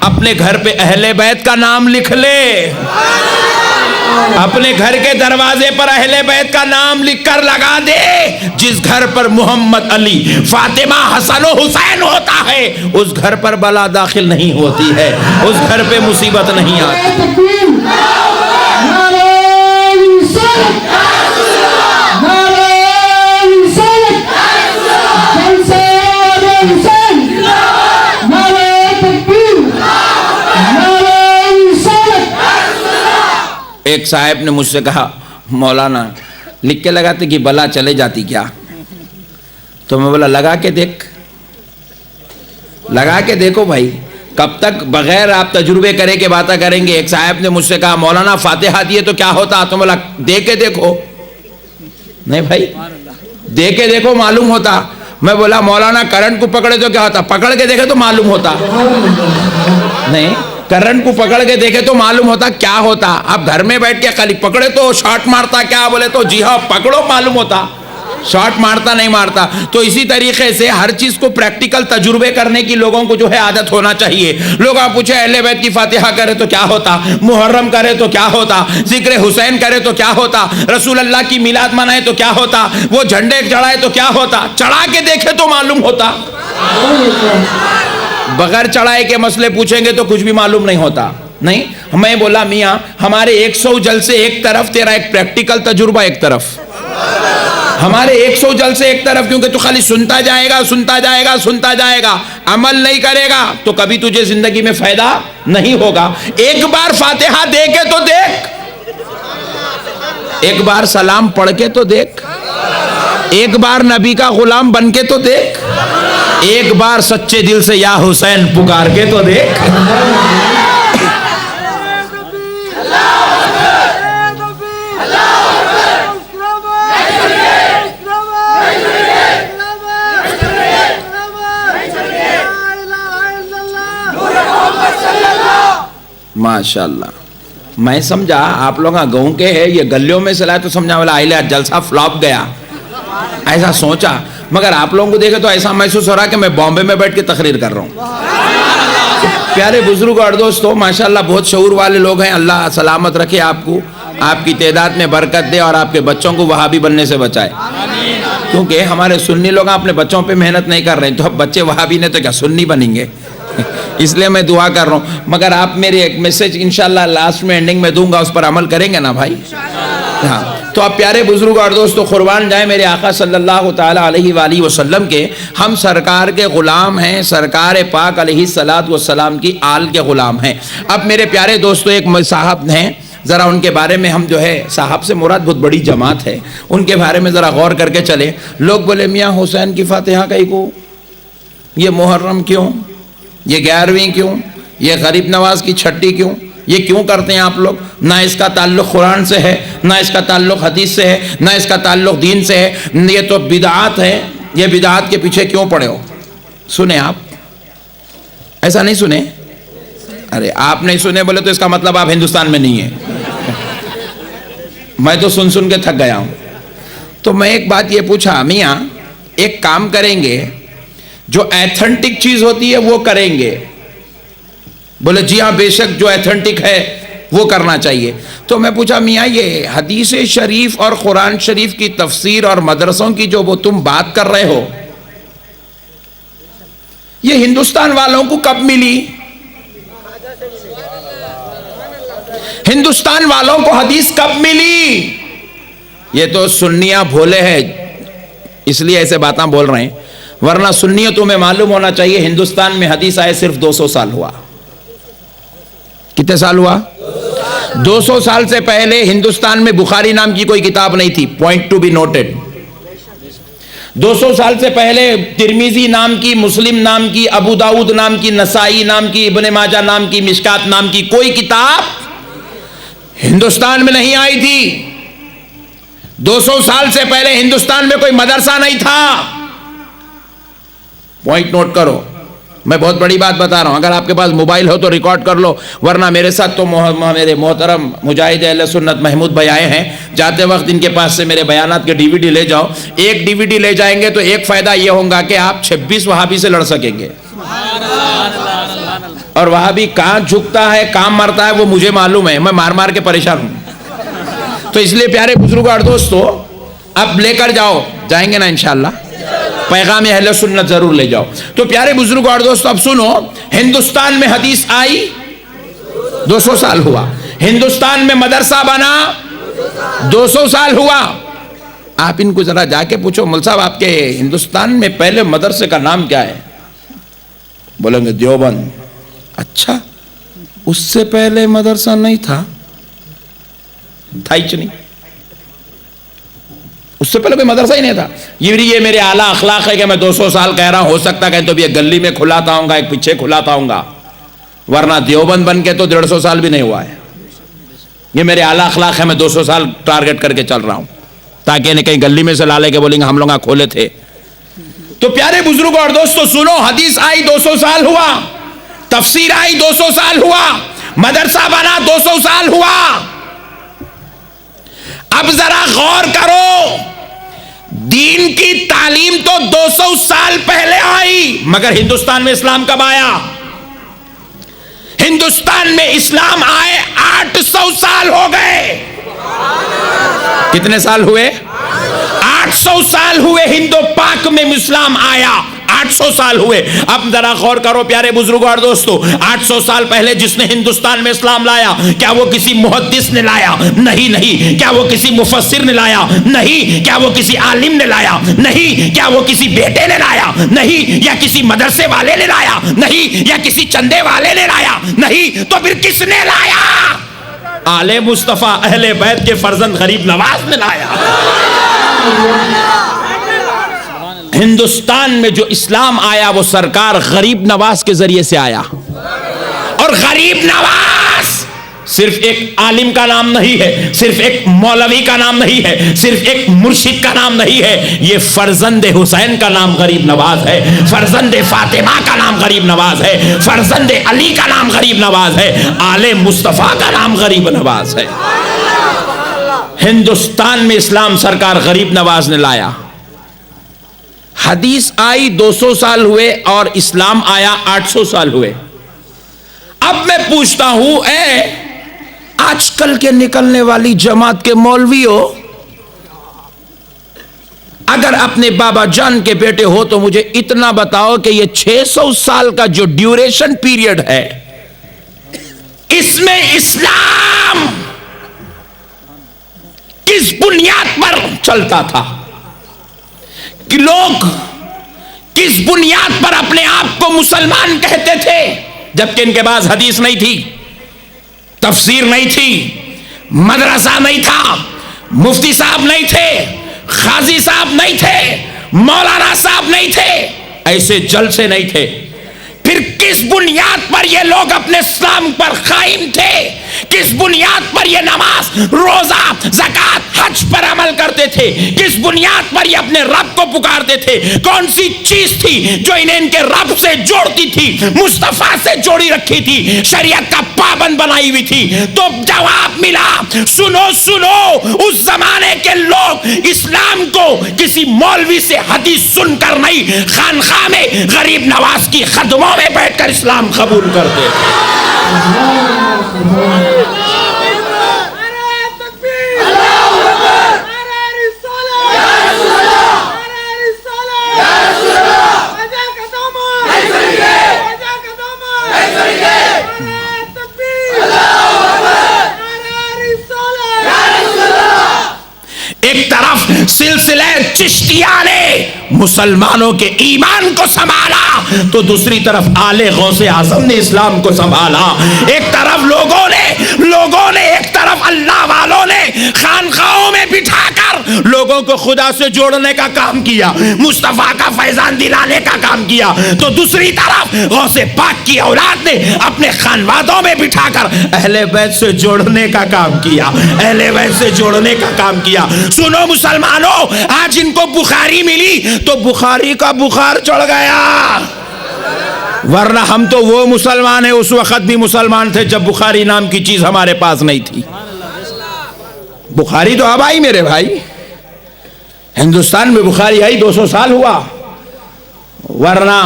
اپنے گھر پہ اہل بیت کا نام لکھ لے، اپنے گھر کے دروازے پر اہل بیت کا نام لکھ کر لگا دے۔ جس گھر پر محمد، علی، فاطمہ، حسن و حسین ہوتا ہے، اس گھر پر بلا داخل نہیں ہوتی ہے، اس گھر پہ مصیبت نہیں آتی۔ نعرہ ایک صاحب نے مجھ سے کہا مولانا لکھ کے لگاتے کہ بلا چلے جاتی کیا؟ تو میں بولا لگا کے دیکھ، لگا کے دیکھو بھائی، کب تک بغیر آپ تجربے کرے کے باتیں کریں گے؟ ایک صاحب نے مجھ سے کہا مولانا فاتحہ دیے تو کیا ہوتا؟ تو بولا دے کے دیکھو، نہیں بھائی دے کے دیکھو معلوم ہوتا۔ میں بولا مولانا کرنٹ کو پکڑے تو کیا ہوتا؟ پکڑ کے دیکھے تو معلوم ہوتا، نہیں کرنٹ کو پکڑ کے دیکھے تو معلوم ہوتا کیا ہوتا۔ آپ گھر میں بیٹھ کے خالی پکڑے تو شارٹ مارتا کیا؟ بولے تو جی ہاں پکڑو معلوم ہوتا، شارٹ مارتا نہیں مارتا۔ تو اسی طریقے سے ہر چیز کو پریکٹیکل تجربے کرنے کی لوگوں کو جو ہے عادت ہونا چاہیے۔ لوگ آپ پوچھے اہل بیت کی فاتحہ کرے تو کیا ہوتا، محرم کرے تو کیا ہوتا، ذکر حسین کرے تو کیا ہوتا، رسول اللہ کی میلاد منائے تو کیا ہوتا، وہ جھنڈے چڑھائے تو کیا ہوتا؟ چڑھا کے دیکھے تو معلوم ہوتا۔ بغیر چڑھائے کے مسئلے پوچھیں گے تو کچھ بھی معلوم نہیں ہوتا۔ نہیں میں بولا میاں ہمارے 100 جلسے ایک طرف، تیرا ایک پریکٹیکل تجربہ ایک طرف، ہمارے 100 جلسے ایک طرف، کیونکہ تو خالی سنتا جائے گا سنتا جائے گا سنتا جائے گا، عمل نہیں کرے گا تو کبھی تجھے زندگی میں فائدہ نہیں ہوگا۔ ایک بار فاتحہ دے کے تو دیکھ، ایک بار سلام پڑھ کے تو دیکھ، ایک بار نبی کا غلام بن کے تو دیکھ، ایک بار سچے دل سے یا حسین پکار کے تو دیکھ۔ ماشاءاللہ میں سمجھا آپ لوگ گاؤں کے ہیں، یہ گلیوں میں سے لائے تو سمجھا والا آئلہ جلسہ فلاپ گیا، ایسا سوچا، مگر آپ لوگوں کو دیکھے تو ایسا محسوس ہو رہا کہ میں بامبے میں بیٹھ کے تقریر کر رہا ہوں۔ پیارے بزرگ اور دوستو ماشاءاللہ بہت شعور والے لوگ ہیں، اللہ سلامت رکھے آپ کو، آپ کی تعداد میں برکت دے اور آپ کے بچوں کو وہابی بننے سے بچائے، کیونکہ ہمارے سنی لوگ اپنے بچوں پہ محنت نہیں کر رہے ہیں، تو اب بچے وہابی نے تو کیا سنی بنیں گے، اس لیے میں دعا کر رہا ہوں۔ مگر آپ میرے ایک میسج انشاءاللہ لاسٹ میں اینڈنگ میں دوں گا، اس پر عمل کریں گے نا بھائی؟ ہاں تو آپ پیارے بزرگ اور دوستو قربان جائیں میرے آقا صلی اللہ تعالیٰ علیہ وآلہ وسلم کے، ہم سرکار کے غلام ہیں، سرکار پاک علیہ السلام کی آل کے غلام ہیں۔ اب میرے پیارے دوستو ایک صاحب ہیں، ذرا ان کے بارے میں ہم جو ہے، صاحب سے مراد بہت بڑی جماعت ہے، ان کے بارے میں ذرا غور کر کے چلے۔ لوگ بولے میاں حسین کی فاتحہ کئی کو، یہ محرم کیوں، یہ 11ویں کیوں، یہ غریب نواز کی چھٹی کیوں، یہ کیوں کرتے ہیں آپ لوگ؟ نہ اس کا تعلق قرآن سے ہے، نہ اس کا تعلق حدیث سے ہے، نہ اس کا تعلق دین سے ہے، یہ تو بدعات ہے، یہ بدعات کے پیچھے کیوں پڑے ہو؟ سنیں آپ، ایسا نہیں سنے؟ ارے آپ نہیں سنے بولے تو اس کا مطلب آپ ہندوستان میں نہیں ہیں۔ میں تو سن سن کے تھک گیا ہوں۔ تو میں ایک بات یہ پوچھا، میاں ایک کام کریں گے، جو ایتھنٹک چیز ہوتی ہے وہ کریں گے؟ بولے جی ہاں بے شک جو ایتھنٹک ہے وہ کرنا چاہیے۔ تو میں پوچھا میاں یہ حدیث شریف اور قرآن شریف کی تفسیر اور مدرسوں کی جو وہ تم بات کر رہے ہو، یہ ہندوستان والوں کو کب ملی؟ ہندوستان والوں کو حدیث کب ملی؟ یہ تو سنیاں بھولے ہیں اس لیے ایسے باتاں بول رہے ہیں، ورنہ سنیوں تمہیں معلوم ہونا چاہیے ہندوستان میں حدیث آئے صرف 200 سال ہوا۔ کتنے سال ہوا؟ 200 سال سے پہلے ہندوستان میں بخاری نام کی کوئی کتاب نہیں تھی، پوائنٹ ٹو بی نوٹڈ۔ 200 سال سے پہلے ترمیزی نام کی، مسلم نام کی، ابو داؤد نام کی، نسائی نام کی، ابن ماجہ نام کی، مشکات نام کی کوئی کتاب ہندوستان میں نہیں آئی تھی۔ 200 سال سے پہلے ہندوستان میں کوئی مدرسہ نہیں تھا۔ پوائنٹ نوٹ کرو، میں بہت بڑی بات بتا رہا ہوں، اگر آپ کے پاس موبائل ہو تو ریکارڈ کر لو، ورنہ میرے ساتھ تو میرے محترم مجاہد اہل سنت محمود بھائی آئے ہیں، جاتے وقت ان کے پاس سے میرے بیانات کے DVD لے جاؤ۔ ایک DVD لے جائیں گے تو ایک فائدہ یہ ہوگا کہ آپ 26 وہابی سے لڑ سکیں گے، اور وہابی کہاں جھکتا ہے کہاں مرتا ہے وہ مجھے معلوم ہے، میں مار مار کے پریشان ہوں۔ تو اس لیے پیارے بزرگوں اور دوستو اب لے کر جاؤ، جائیں گے نا انشاءاللہ، پیغام اہل سنت ضرور لے جاؤ۔ تو پیارے بزرگوں اور دوستو اب سنو، ہندوستان میں حدیث آئی 200 سال ہوا، ہندوستان میں مدرسہ بنا 200 سال ہوا۔ آپ ان کو ذرا جا کے پوچھو مول صاحب آپ کے ہندوستان میں پہلے مدرسے کا نام کیا ہے؟ بولیں گے دیوبند۔ اچھا، اس سے پہلے مدرسہ نہیں تھا؟ تھا ہی نہیں، اس سے پہلے کوئی مدرسہ ہی نہیں تھا. یہ میرے اعلیٰ اخلاق ہے کہ میں 200 سال کہہ رہا ہوں، ہو سکتا کہ تو بھی ایک گلی میں کھلاتا ہوں گا، ایک پیچھے کھلاتا ہوں گا، ورنہ دیوبند بن کے تو 150 سال بھی نہیں ہوا ہے. یہ میرے اعلیٰ اخلاق ہے، میں 200 سال ٹارگٹ کر کے چل رہا ہوں تاکہ انہیں کہیں گلی میں سے لا لے کے بولیں گے ہم لوگ کھولے تھے. تو پیارے بزرگوں اور دوستو سنو، حدیث آئی 200 سال ہوا، تفسیر آئی 200 سال ہوا، مدرسہ بنا 200 سال ہوا. اب ذرا غور کرو، دین کی تعلیم تو 200 سال پہلے آئی، مگر ہندوستان میں اسلام کب آیا؟ ہندوستان میں اسلام آئے 800 سال ہو گئے. کتنے سال ہوئے؟ 800 سال ہوئے ہندو پاک میں اسلام آیا، 800 سال ہوئے. اب ذرا غور کرو پیارے بزرگوں اور دوستو، 800 سال پہلے جس نے ہندوستان میں اسلام لایا، کیا وہ کسی محدث نے لایا؟ نہیں. کیا وہ کسی مفسر نے لایا؟ نہیں. کیا وہ کسی عالم نے لایا؟ نہیں. کیا وہ کسی بیٹے نے لایا؟ نہیں. یا کسی مدرسے والے نے لایا؟ نہیں. یا کسی چندے والے نے لایا؟ نہیں. تو پھر کس نے لایا؟ آل مصطفیٰ اہل بیت کے فرزند غریب نواز نے لایا. ہندوستان میں جو اسلام آیا وہ سرکار غریب نواز کے ذریعے سے آیا. اور غریب نواز صرف ایک عالم کا نام نہیں ہے، صرف ایک مولوی کا نام نہیں ہے، صرف ایک مرشد کا نام نہیں ہے. یہ فرزند حسین کا نام غریب نواز ہے، فرزند فاطمہ کا نام غریب نواز ہے، فرزند علی کا نام غریب نواز ہے، آل مصطفیٰ کا نام غریب نواز ہے. ہندوستان میں اسلام سرکار غریب نواز نے لایا. حدیث آئی 200 سال ہوئے اور اسلام آیا 800 سال ہوئے. اب میں پوچھتا ہوں، اے آج کل کے نکلنے والی جماعت کے مولویوں، اگر اپنے بابا جان کے بیٹے ہو تو مجھے اتنا بتاؤ کہ یہ 600 سال کا جو ڈیوریشن پیریڈ ہے، اس میں اسلام کس بنیاد پر چلتا تھا؟ کہ لوگ کس بنیاد پر اپنے آپ کو مسلمان کہتے تھے جبکہ ان کے پاس حدیث نہیں تھی، تفسیر نہیں تھی، مدرسہ نہیں تھا، مفتی صاحب نہیں تھے، قاضی صاحب نہیں تھے، مولانا صاحب نہیں تھے، ایسے جلسے نہیں تھے. پھر کس بنیاد پر یہ لوگ اپنے اسلام پر قائم تھے؟ کس بنیاد پر یہ نماز، روزہ، زکات، حج پر عمل کرتے تھے؟ کس بنیاد پر یہ اپنے رب کو پکارتے تھے؟ کون سی چیز تھی جو انہیں ان کے رب سے جوڑتی تھی، مصطفیٰ سے جوڑی رکھی تھی، شریعت کا پابند بنائی ہوئی تھی؟ تو جواب ملا، سنو، اس زمانے کے لوگ اسلام کو کسی مولوی سے حدیث سن کر نہیں، خانقاہ میں غریب نواز کی خدموں میں بیٹھ کر اسلام قبول کرتے تھے. ایک طرف سلسلہ چشتیہ نے مسلمانوں کے ایمان کو سنبھالا تو دوسری طرف آل غوث اعظم نے اسلام کو سنبھالا. ایک طرف لوگوں نے ایک طرف اللہ والوں نے خانقاہوں میں بٹھا کر لوگوں کو خدا سے جوڑنے کا کام کیا، مصطفیٰ کا فیضان دلانے کا کام کیا، تو دوسری طرف غوث پاک کی اولاد نے اپنے خانوادوں میں بٹھا کر اہل بیت سے جوڑنے کا کام کیا، اہل بیت سے جوڑنے کا کام کیا. سنو مسلمانوں، آج ان کو بخاری ملی تو بخاری کا بخار چڑھ گیا، ورنہ ہم تو وہ مسلمان ہیں، اس وقت بھی مسلمان تھے جب بخاری نام کی چیز ہمارے پاس نہیں تھی. بخاری تو اب آئی میرے بھائی، ہندوستان میں بخاری آئی 200 سال ہوا، ورنہ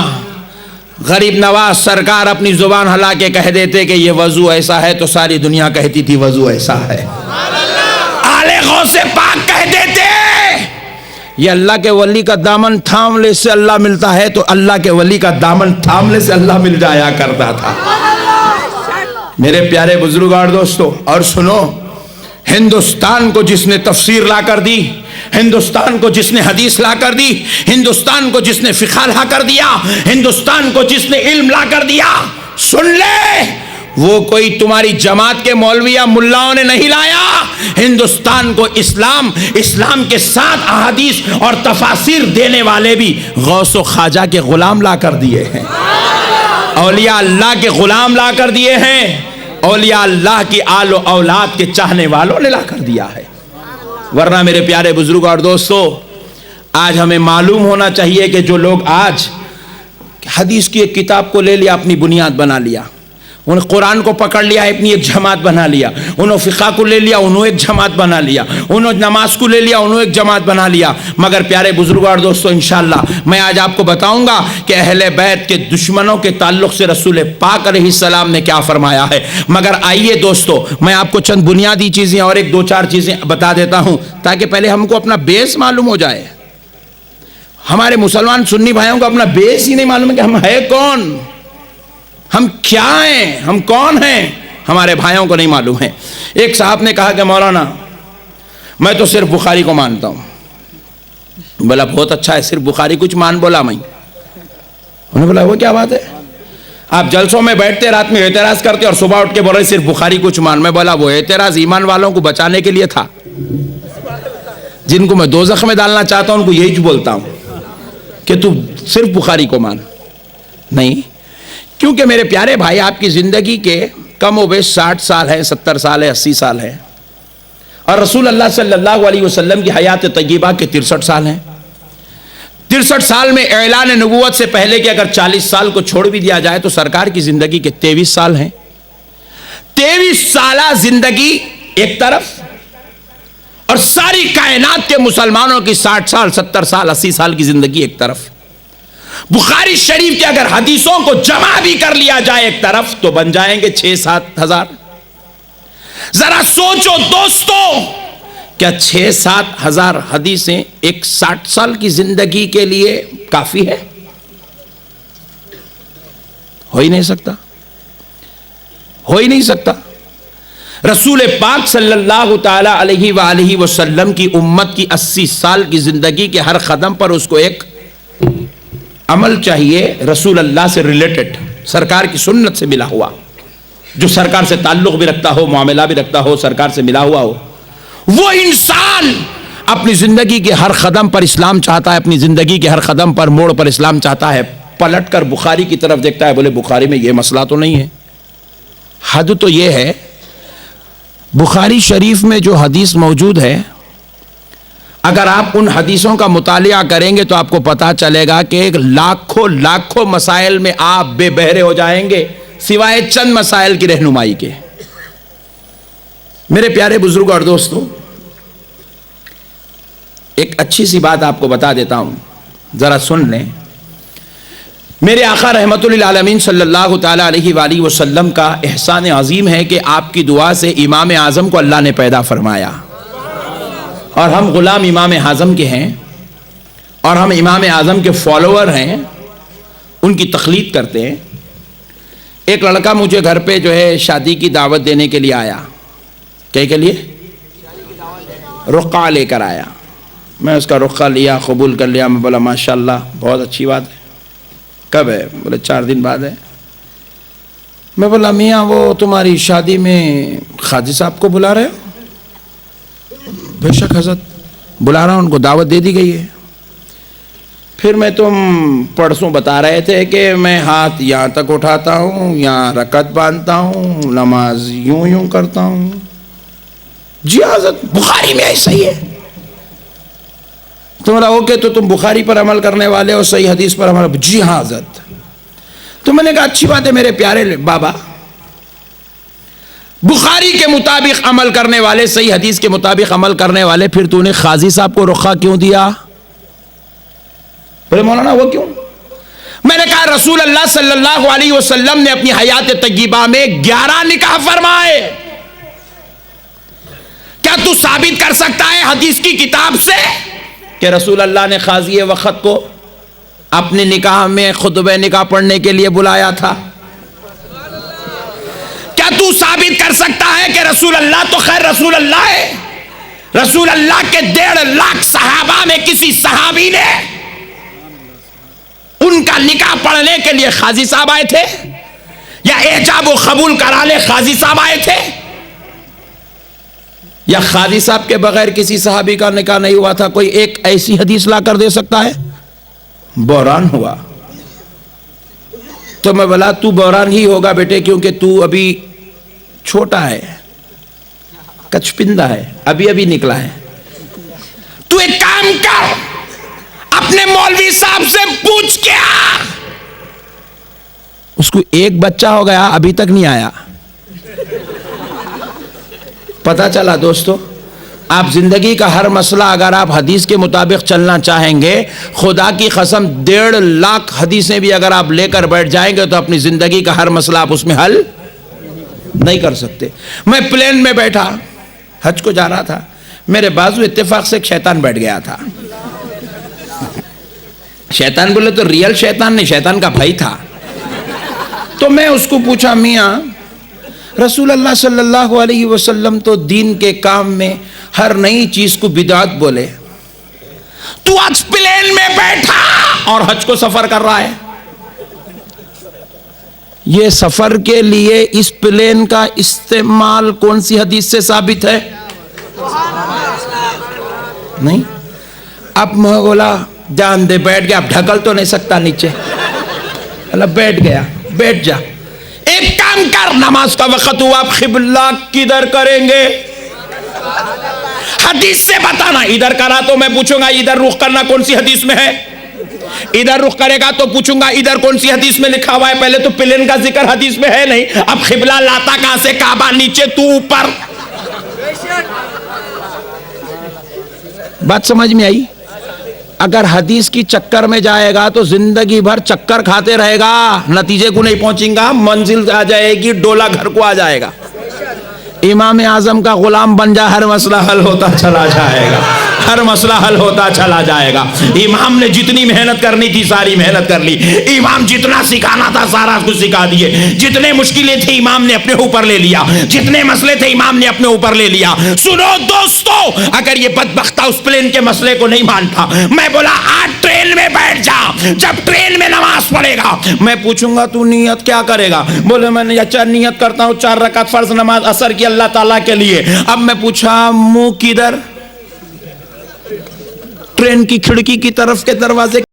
غریب نواز سرکار اپنی زبان ہلا کے کہہ دیتے کہ یہ وضو ایسا ہے تو ساری دنیا کہتی تھی وضو ایسا ہے. آل غوث پاک کہہ دیتے یہ اللہ کے ولی کا دامن تھامنے سے اللہ ملتا ہے، تو اللہ کے ولی کا دامن تھامنے سے اللہ مل جایا کرتا تھا. میرے پیارے بزرگ اور دوستو، اور سنو، ہندوستان کو جس نے تفسیر لا کر دی، ہندوستان کو جس نے حدیث لا کر دی، ہندوستان کو جس نے فقہ لا کر دیا، ہندوستان کو جس نے علم لا کر دیا، سن لے، وہ کوئی تمہاری جماعت کے مولوی یا ملاؤں نے نہیں لایا. ہندوستان کو اسلام کے ساتھ احادیث اور تفاسیر دینے والے بھی غوث و خواجہ کے غلام لا کر دیے ہیں, اولیاء اللہ کے غلام لا کر دیے ہیں, اولیاء اللہ کی آل و اولاد کے چاہنے والوں نے لا کر دیا ہے. ورنہ میرے پیارے بزرگ اور دوستو, آج ہمیں معلوم ہونا چاہیے کہ جو لوگ آج حدیث کی ایک کتاب کو لے لیا, اپنی بنیاد بنا لیا, انہوں قرآن کو پکڑ لیا, اپنی ایک جماعت بنا لیا, انہوں فقہ کو لے لیا, انہوں ایک جماعت بنا لیا, انہوں نماز کو لے لیا, انہوں ایک جماعت بنا لیا. مگر پیارے بزرگوں اور دوستو, انشاءاللہ میں آج آپ کو بتاؤں گا کہ اہل بیت کے دشمنوں کے تعلق سے رسول پاک علیہ السلام نے کیا فرمایا ہے. مگر آئیے دوستو, میں آپ کو چند بنیادی چیزیں اور ایک دو چار چیزیں بتا دیتا ہوں تاکہ پہلے ہم کو اپنا بیس معلوم ہو جائے. ہمارے مسلمان سنی بھائیوں کو اپنا بیس ہی نہیں معلوم ہے کہ ہم ہے کون, ہم کیا ہیں, ہم کون ہیں, ہمارے بھائیوں کو نہیں معلوم ہے. ایک صاحب نے کہا کہ مولانا میں تو صرف بخاری کو مانتا ہوں. بولا بہت اچھا ہے, صرف بخاری کچھ مان بولا میں. انہوں نے بولا وہ کیا بات ہے, آپ جلسوں میں بیٹھتے رات میں اعتراض کرتے اور صبح اٹھ کے بول رہے صرف بخاری کچھ مان. میں بولا وہ اعتراض ایمان والوں کو بچانے کے لیے تھا, جن کو میں دوزخ میں ڈالنا چاہتا ہوں ان کو یہی بولتا ہوں کہ تو صرف بخاری کو مان. نہیں, کیونکہ میرے پیارے بھائی آپ کی زندگی کے کم و بیش 60 سال ہے, 70 سال ہے, 80 سال ہے, اور رسول اللہ صلی اللہ علیہ وسلم کی حیات طیبہ کے 63 سال ہیں. 63 سال میں اعلان نبوت سے پہلے کہ اگر 40 سال کو چھوڑ بھی دیا جائے تو سرکار کی زندگی کے 23 سال ہیں. 23 سالہ زندگی ایک طرف اور ساری کائنات کے مسلمانوں کی 60 سال 70 سال 80 سال کی زندگی ایک طرف. بخاری شریف کے اگر حدیثوں کو جمع بھی کر لیا جائے ایک طرف تو بن جائیں گے 6-7 ہزار. ذرا سوچو دوستو, کیا 6-7 ہزار حدیثیں ایک 60 سال کی زندگی کے لیے کافی ہے؟ ہو ہی نہیں سکتا, ہو ہی نہیں سکتا. رسول پاک صلی اللہ تعالی علیہ وآلہ وسلم کی امت کی 80 سال کی زندگی کے ہر قدم پر اس کو ایک عمل چاہیے رسول اللہ سے ریلیٹڈ, سرکار کی سنت سے ملا ہوا, جو سرکار سے تعلق بھی رکھتا ہو, معاملہ بھی رکھتا ہو, سرکار سے ملا ہوا ہو. وہ انسان اپنی زندگی کے ہر قدم پر اسلام چاہتا ہے, اپنی زندگی کے ہر قدم پر موڑ پر اسلام چاہتا ہے, پلٹ کر بخاری کی طرف دیکھتا ہے, بولے بخاری میں یہ مسئلہ تو نہیں ہے. حد تو یہ ہے, بخاری شریف میں جو حدیث موجود ہے اگر آپ ان حدیثوں کا مطالعہ کریں گے تو آپ کو پتا چلے گا کہ لاکھوں مسائل میں آپ بے بہرے ہو جائیں گے سوائے چند مسائل کی رہنمائی کے. میرے پیارے بزرگ اور دوستو, ایک اچھی سی بات آپ کو بتا دیتا ہوں, ذرا سن لیں. میرے آقا رحمت للعالمین صلی اللہ تعالی علیہ وآلہ وسلم کا احسان عظیم ہے کہ آپ کی دعا سے امام اعظم کو اللہ نے پیدا فرمایا, اور ہم غلام امام اعظم کے ہیں, اور ہم امام اعظم کے فالوور ہیں, ان کی تقلید کرتے ہیں. ایک لڑکا مجھے گھر پہ جو ہے شادی کی دعوت دینے کے لیے آیا. کیا کے لیے؟ رقعہ لے کر آیا. میں اس کا رقعہ لیا, قبول کر لیا. میں بولا ماشاءاللہ بہت اچھی بات ہے. کب ہے؟ بولے 4 دن بعد ہے. میں بولا میاں وہ تمہاری شادی میں خادی صاحب کو بلا رہے ہو؟ بے شک حضرت بلا رہا ہوں, ان کو دعوت دے دی گئی ہے. پھر میں تم پرسوں بتا رہے تھے کہ میں ہاتھ یہاں تک اٹھاتا ہوں, یہاں رکعت باندھتا ہوں, نماز یوں کرتا ہوں. جی حضرت بخاری میں ایسا ہی ہے. تمہارا اوکے, تو تم بخاری پر عمل کرنے والے ہو, صحیح حدیث پر عمل. جی ہاں حضرت. تو میں نے کہا اچھی بات ہے میرے پیارے بابا, بخاری کے مطابق عمل کرنے والے, صحیح حدیث کے مطابق عمل کرنے والے, پھر تو نے قاضی صاحب کو رخصہ کیوں دیا؟ بولے مولانا وہ کیوں؟ میں نے کہا رسول اللہ صلی اللہ علیہ وسلم نے اپنی حیات طیبہ میں 11 نکاح فرمائے. کیا تو ثابت کر سکتا ہے حدیث کی کتاب سے کہ رسول اللہ نے قاضی وقت کو اپنے نکاح میں خطبہ نکاح پڑھنے کے لیے بلایا تھا؟ کیا تو ثابت کر سکتا ہے کہ رسول اللہ تو خیر رسول اللہ ہے, رسول اللہ کے 1.5 لاکھ صحابہ میں کسی صحابی نے ان کا نکاح پڑھنے کے لیے قاضی صاحب آئے تھے؟ یا ایجاب و قبول کرا لے قاضی صاحب آئے تھے؟ یا قاضی صاحب کے بغیر کسی صحابی کا نکاح نہیں ہوا تھا؟ کوئی ایک ایسی حدیث لا کر دے سکتا ہے؟ بحران ہوا. تو میں بولا تو بحران ہی ہوگا بیٹے، کیونکہ تو ابھی چھوٹا ہے، کچپندہ ہے، ابھی ابھی نکلا ہے. تو ایک کام کر، اپنے مولوی صاحب سے پوچھ کے آ. اس کو ایک بچہ ہو گیا، ابھی تک نہیں آیا. پتا چلا دوستو، آپ زندگی کا ہر مسئلہ اگر آپ حدیث کے مطابق چلنا چاہیں گے، خدا کی قسم 1.5 لاکھ حدیثیں بھی اگر آپ لے کر بیٹھ جائیں گے تو اپنی زندگی کا ہر مسئلہ آپ اس میں حل نہیں کر سکتے. میں پلین میں بیٹھا، حج کو جا رہا تھا، میرے بازو اتفاق سے ایک شیطان بیٹھ گیا تھا. شیطان بولے تو ریل شیطان نہیں، شیطان کا بھائی تھا. تو میں اس کو پوچھا، میاں رسول اللہ صلی اللہ علیہ وسلم تو دین کے کام میں ہر نئی چیز کو بدعت بولے، تو آج پلین میں بیٹھا اور حج کو سفر کر رہا ہے. یہ سفر کے لیے اس پلین کا استعمال کون سی حدیث سے ثابت ہے؟ نہیں. اب میں بولا جان دے، بیٹھ گیا. اب ڈھکل تو نہیں سکتا نیچے. اللہ بیٹھ گیا، بیٹھ جا. ایک کام کر، نماز کا وقت ہوا، آپ قبلہ کدھر کریں گے؟ حدیث سے بتانا. ادھر کرا تو میں پوچھوں گا ادھر رخ کرنا کون سی حدیث میں ہے؟ ادھر رخ کرے گا تو پوچھوں گا ادھر کون سی حدیث میں لکھا ہوا ہے؟ پہلے تو پلین کا ذکر حدیث میں ہے نہیں. اب قبلہ لاتا کہاں سے؟ کعبہ نیچے، تو اوپر. بات سمجھ میں آئی؟ اگر حدیث کی چکر میں جائے گا تو زندگی بھر چکر کھاتے رہے گا، نتیجے کو نہیں پہنچیں گا. منزل آ جائے گی، ڈولا گھر کو آ جائے گا. امام اعظم کا غلام بن جا، ہر مسئلہ حل ہوتا چلا جائے گا، ہر مسئلہ حل ہوتا چلا جائے گا. امام نے جتنی محنت کرنی تھی ساری محنت کر لی. امام جتنا سکھانا تھا سارا کچھ سکھا دیے. جتنے مشکلیں تھیں امام نے اپنے اوپر لے لیا، جتنے مسئلے تھے امام نے اپنے اوپر لے لیا. سنو دوستو، اگر یہ بدبختہ اس پلین کے مسئلے کو نہیں مانتا، میں بولا آج ٹرین میں بیٹھ جا. جب ٹرین میں نماز پڑھے گا میں پوچھوں گا تو نیت کیا کرے گا؟ بولے میں نیت کرتا ہوں 4 رکعت فرض نماز عصر کی اللہ تعالیٰ کے لیے. اب میں پوچھا منہ کدھر؟ ٹرین کی کھڑکی کی طرف کے دروازے